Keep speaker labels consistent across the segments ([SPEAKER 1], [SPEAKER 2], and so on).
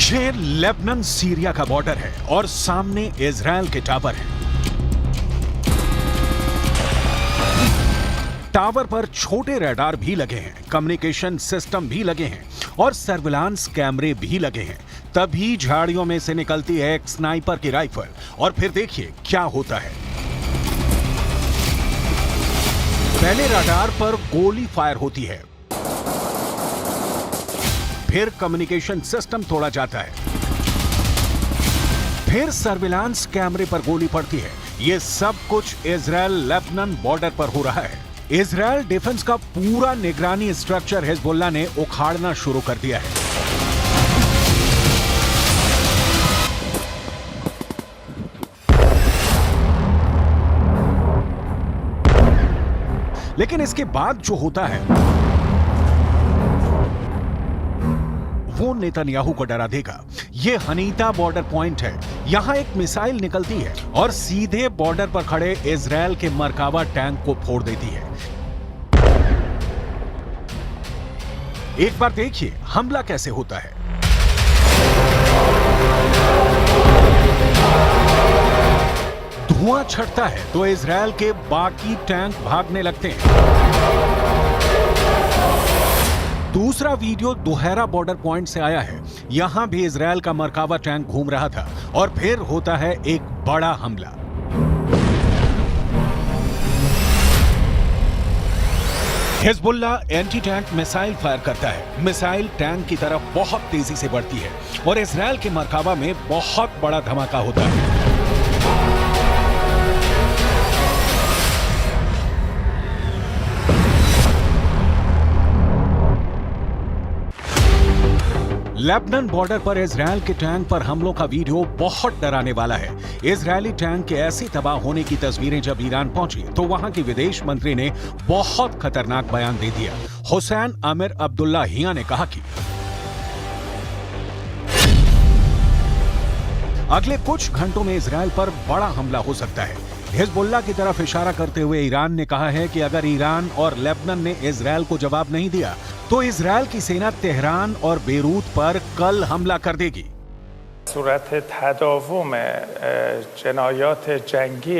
[SPEAKER 1] ये Lebanon Syria का border है और सामने इजराइल के टावर हैं। टावर पर छोटे रडार भी लगे हैं, कम्युनिकेशन सिस्टम भी लगे हैं और सर्विलांस कैमरे भी लगे हैं। तभी झाड़ियों में से निकलती है एक स्नाइपर की राइफल और फिर देखिए क्या होता है। पहले रडार पर गोली फायर होती है, फिर कम्युनिकेशन सिस्टम तोड़ा जाता है, फिर सर्विलांस कैमरे पर गोली पड़ती है। यह सब कुछ इजराइल लेबनान बॉर्डर पर हो रहा है। इजराइल डिफेंस का पूरा निगरानी स्ट्रक्चर हिजबुल्लाह ने उखाड़ना शुरू कर दिया है। लेकिन इसके बाद जो होता है वो नेतन्याहू को डरा देगा। यह हनीता बॉर्डर पॉइंट है। यहां एक मिसाइल निकलती है और सीधे बॉर्डर पर खड़े इजराइल के मरकावा टैंक को फोड़ देती है। एक बार देखिए हमला कैसे होता है। धुआं छटता है तो इजराइल के बाकी टैंक भागने लगते हैं। दूसरा वीडियो दोहरा बॉर्डर पॉइंट से आया है। यहां भी इजराइल का मरकावा टैंक घूम रहा था और फिर होता है एक बड़ा हमला। Hezbollah anti tank missile fire करता है। मिसाइल टैंक की तरफ बहुत तेजी से बढ़ती है और इजराइल के मरकावा में बहुत बड़ा धमाका होता है। लेबनान बॉर्डर पर इजराइल के टैंक पर हमलों का वीडियो बहुत डराने वाला है। इजरायली टैंक के ऐसे तबाह होने की तस्वीरें जब ईरान पहुंची तो वहां के विदेश मंत्री ने बहुत खतरनाक बयान दे दिया। हुसैन आमिर अब्दुल्लाहियां ने कहा कि अगले कुछ घंटों में इजराइल पर बड़ा हमला हो सकता है। हिजबुल्लाह की तरफ इशारा करते हुए ईरान ने कहा है कि अगर ईरान और लेबनान ने इजराइल को जवाब नहीं दिया तो इजराइल की सेना तेहरान और बेरूत पर कल हमला कर देगी।
[SPEAKER 2] सूरत तदावुम जनायात जंगी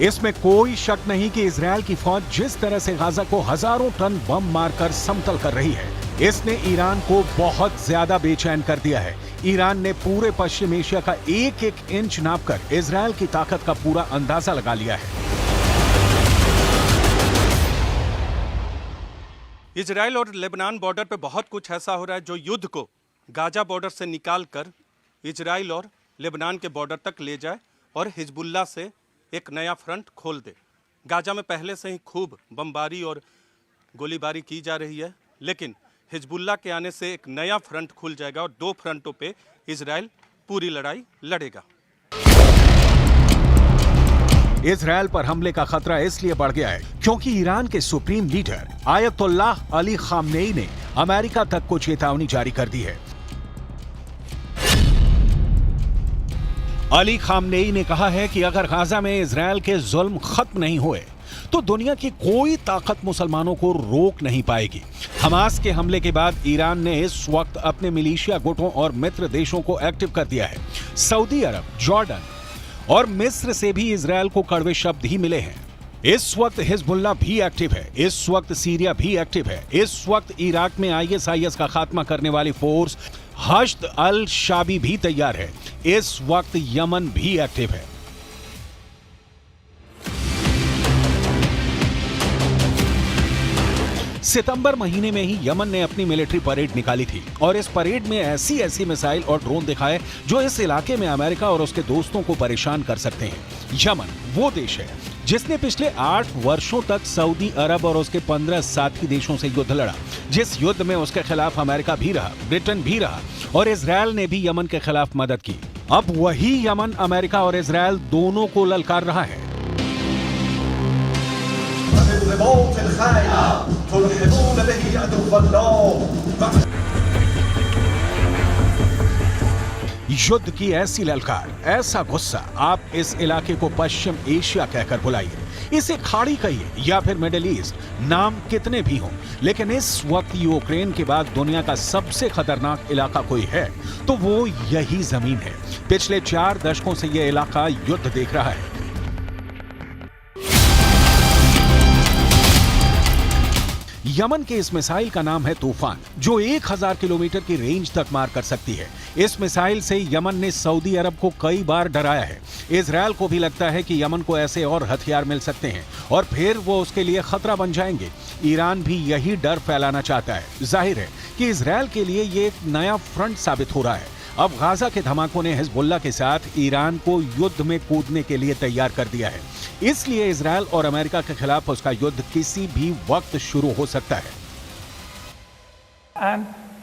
[SPEAKER 1] इसमें कोई शक नहीं कि इजराइल की फौज जिस तरह से गाजा को हजारों टन बम मारकर समतल कर रही है, इसने ईरान को बहुत ज्यादा बेचैन कर दिया है। ईरान ने पूरे पश्चिम एशिया का एक एक इंच नापकर इजराइल की ताकत का पूरा अंदाजा लगा लिया है।
[SPEAKER 3] इजराइल और लेबनान बॉर्डर पे बहुत कुछ ऐसा हो रहा है जो युद्ध को गाजा बॉर्डर से निकालकर इजराइल और लेबनान के बॉर्डर तक ले जाए और हिजबुल्लाह से एक नया फ्रंट खोल दे। गाजा में पहले से ही खूब बमबारी और गोलीबारी की जा रही है, लेकिन हिजबुल्लाह के आने से एक नया फ्रंट खुल जाएगा और दो फ्रंटों पे इजराइल पूरी लड़ाई लड़ेगा।
[SPEAKER 1] इजराइल पर हमले का खतरा इसलिए बढ़ गया है क्योंकि ईरान के supreme leader Ayatollah Ali Khamenei ने अमेरिका तक को चेतावनी जारी कर दी है। अली खामनेई ने कहा है कि अगर गाजा में इजराइल के जुल्म खत्म नहीं हुए तो दुनिया की कोई ताकत मुसलमानों को रोक नहीं पाएगी। हमास के हमले के बाद ईरान ने इस वक्त अपने मिलिशिया गुटों और मित्र देशों को एक्टिव कर दिया है। सऊदी अरब, जॉर्डन और मिस्र से भी इजराइल को कड़वे शब्द ही मिले हैं। इस वक्त हिजबुल्लाह भी एक्टिव है, इस वक्त सीरिया भी एक्टिव है, इस वक्त इराक में आईएसआईएस का खात्मा करने वाली फोर्स हश्द अल शाबी भी तैयार है, इस वक्त यमन भी एक्टिव है। सितंबर महीने में ही यमन ने अपनी मिलिट्री परेड निकाली थी और इस परेड में ऐसी ऐसी मिसाइल और ड्रोन दिखाए जो इस इलाके में अमेरिका और उसके दोस्तों को परेशान कर सकते हैं। यमन वो देश है जिसने पिछले 8 वर्षों तक सऊदी अरब और उसके 15 साथी देशों से युद्ध लड़ा, जिस युद्ध में उसके खिलाफ अमेरिका भी रहा, ब्रिटेन भी रहा और इजराइल ने भी यमन के खिलाफ मदद की। अब वही यमन अमेरिका और इजराइल दोनों को ललकार रहा है। युद्ध की ऐसी ललकार, ऐसा गुस्सा, आप इस इलाके को पश्चिम एशिया कहकर बुलाइए, इसे खाड़ी कहिए या फिर मिडिल ईस्ट, नाम कितने भी हों, लेकिन इस वक्त यूक्रेन के बाद दुनिया का सबसे खतरनाक इलाका कोई है तो वो यही जमीन है। पिछले 4 दशकों से यह इलाका युद्ध देख रहा है। यमन के इस मिसाइल का नाम है तूफान, जो 1000 किलोमीटर की रेंज तक मार कर सकती है। इस मिसाइल से यमन ने सऊदी अरब को कई बार डराया है। इजरायल को भी लगता है कि यमन को ऐसे और हथियार मिल सकते हैं और फिर वो उसके लिए खतरा बन जाएंगे। ईरान भी यही डर फैलाना चाहता है। जाहिर है कि इजरायल के लिए ये एक नया फ्रंट साबित हो रहा है। अब गाजा के धमाकों ने हिजबुल्लाह के साथ ईरान को युद्ध में कूदने के लिए तैयार कर दिया है। इसलिए इजरायल और अमेरिका के खिलाफ उसका युद्ध किसी भी वक्त शुरू हो सकता है।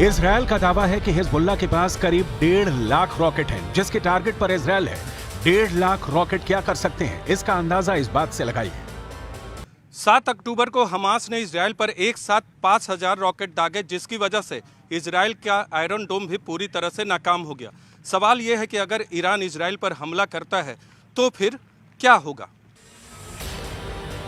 [SPEAKER 1] इजरायल का दावा है कि हिजबुल्लाह के पास करीब 1.5 लाख रॉकेट हैं, जिसके टारगेट पर इजरायल है। 1.5 लाख रॉकेट क्या कर सकते हैं, इसका अंदाजा इस बात से लगाइए।
[SPEAKER 3] 7 अक्टूबर को हमास ने इजरायल पर एक साथ 5000 रॉकेट दागे, जिसकी वजह से इजरायल का आयरन डोम भी पूरी तरह से नाकाम हो गया। सवाल यह है कि अगर ईरान इजरायल पर हमला करता है तो फिर क्या होगा?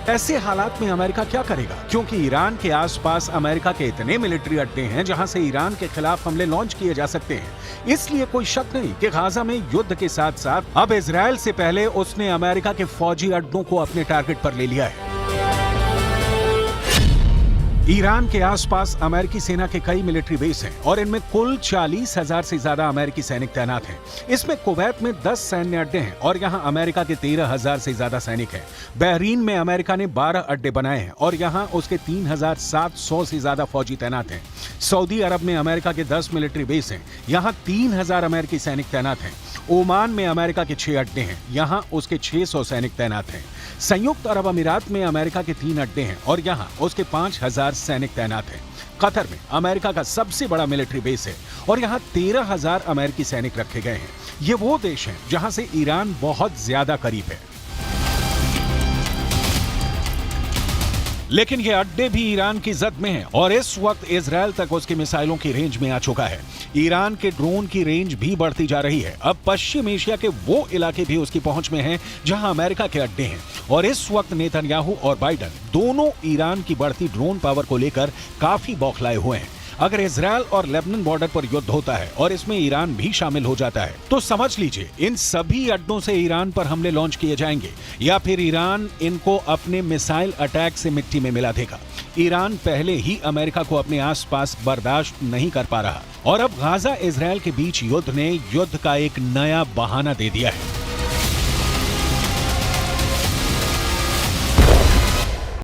[SPEAKER 1] ऐसे हालात में अमेरिका क्या करेगा, क्योंकि ईरान के आसपास अमेरिका के इतने मिलिट्री अड्डे हैं जहां से ईरान के खिलाफ हमले लॉन्च किए जा सकते हैं। इसलिए कोई शक नहीं कि गाजा में युद्ध के साथ साथ अब इजरायल से पहले उसने अमेरिका के फौजी अड्डों को अपने टारगेट पर ले लिया है। ईरान के आसपास अमेरिकी सेना के कई मिलिट्री बेस हैं और इनमें कुल 40,000 से ज्यादा अमेरिकी सैनिक तैनात हैं। इसमें कुवैत में 10 सैन्य अड्डे हैं और यहां अमेरिका के 13,000 से ज्यादा सैनिक हैं। बहरीन में अमेरिका ने 12 अड्डे बनाए हैं और यहां उसके 3,700 से ज्यादा फौजी तैनात हैं। सऊदी अरब में अमेरिका के 10 मिलिट्री बेस हैं, यहां 3,000 अमेरिकी सैनिक तैनात हैं। ओमान में अमेरिका के 6 अड्डे हैं, यहां उसके 600 सैनिक तैनात हैं। संयुक्त अरब अमीरात में अमेरिका के 3 अड्डे हैं और यहां उसके 5,000 सैनिक तैनात हैं। कतर में अमेरिका का सबसे बड़ा मिलिट्री बेस है और यहां 13,000 अमेरिकी सैनिक रखे गए हैं। ये वो देश हैं जहां से ईरान बहुत ज्यादा करीब है। लेकिन ये अड्डे भी ईरान की जद में हैं और इस वक्त इजरायल तक उसकी मिसाइलों की रेंज में आ चुका है। ईरान के ड्रोन की रेंज भी बढ़ती जा रही है। अब पश्चिम एशिया के वो इलाके भी उसकी पहुंच में हैं जहां अमेरिका के अड्डे हैं और इस वक्त नेतन्याहू और बाइडन दोनों ईरान की बढ़ती ड्रोन पावर को लेकर काफी बौखलाए हुए हैं। अगर इजरायल और लेबनान बॉर्डर पर युद्ध होता है और इसमें ईरान भी शामिल हो जाता है तो समझ लीजिए इन सभी अड्डों से ईरान पर हमले लॉन्च किए जाएंगे या फिर ईरान इनको अपने मिसाइल अटैक से मिट्टी में मिला देगा। ईरान पहले ही अमेरिका को अपने आसपास बर्दाश्त नहीं कर पा रहा और अब गाजा इजरायल के बीच युद्ध ने युद्ध का एक नया बहाना दे दिया है।